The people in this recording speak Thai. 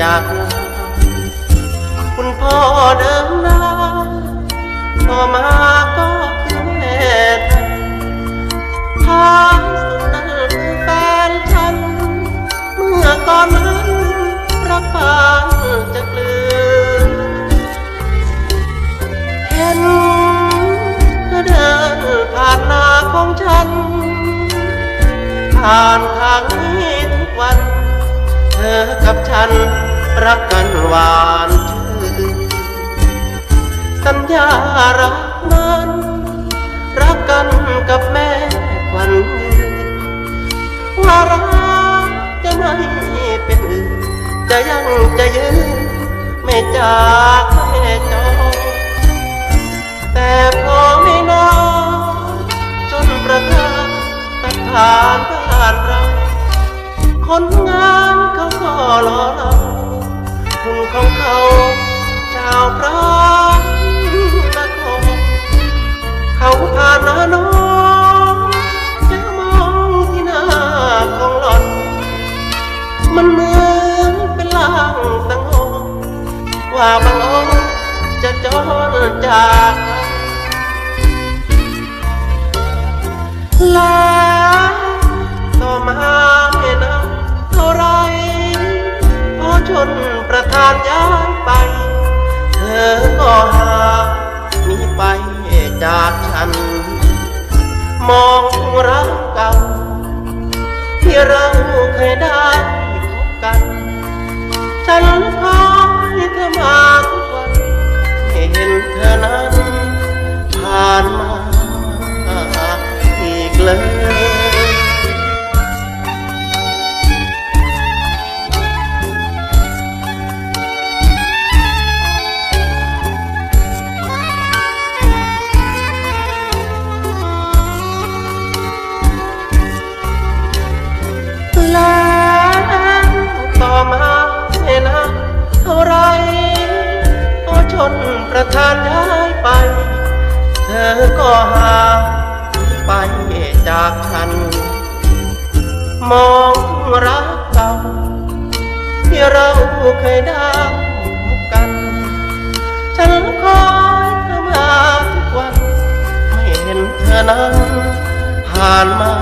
จากลาคุณพ่อเดิมนาต่อมาก็คือแม่ท้ายสุดนั้นคือแฟนฉันเมื่อก่อนนั้นรักปานจะกลืนเห็นเธอเดินผ่านหน้าของฉันผ่านทางนี้ทุกวันเธอกับฉันรักกันหวานชื่นสัญญารักมันรักกันกับแม่ควันว่ารักจะไม่เป็นอื่นจะยังจะยืนไม่จากแม่จอแต่พอไม่นานจนประทานตัดผ่านบ้านเราคนงานเขาก็รอเราหุ่นของเขาเจ้าพระนครเขาผ่านหน้าน้องจะมองที่หน้าของหล่อนมันเหมือนเป็นลางสังหรณ์ว่าบางองค์จะจรจากลาต่อมาไม่นานเท่าไรพอชนประทานย้ายไปเธอก็หามีไปจากฉันมองรักเก่าที่เราเคยได้พบกันฉันคอยเธอมาทุกวันให้เห็นเธอนั้นผ่านมาอีกเลยแล้วต่อมาไม่นานเท่าไรก็ชนประทานย้ายไปเธอก็หาไปจากฉันมองรักเก่าที่เราเคยได้พบกันฉันคอยเธอมาทุกวันไม่เห็นเธอนั้นผ่านมา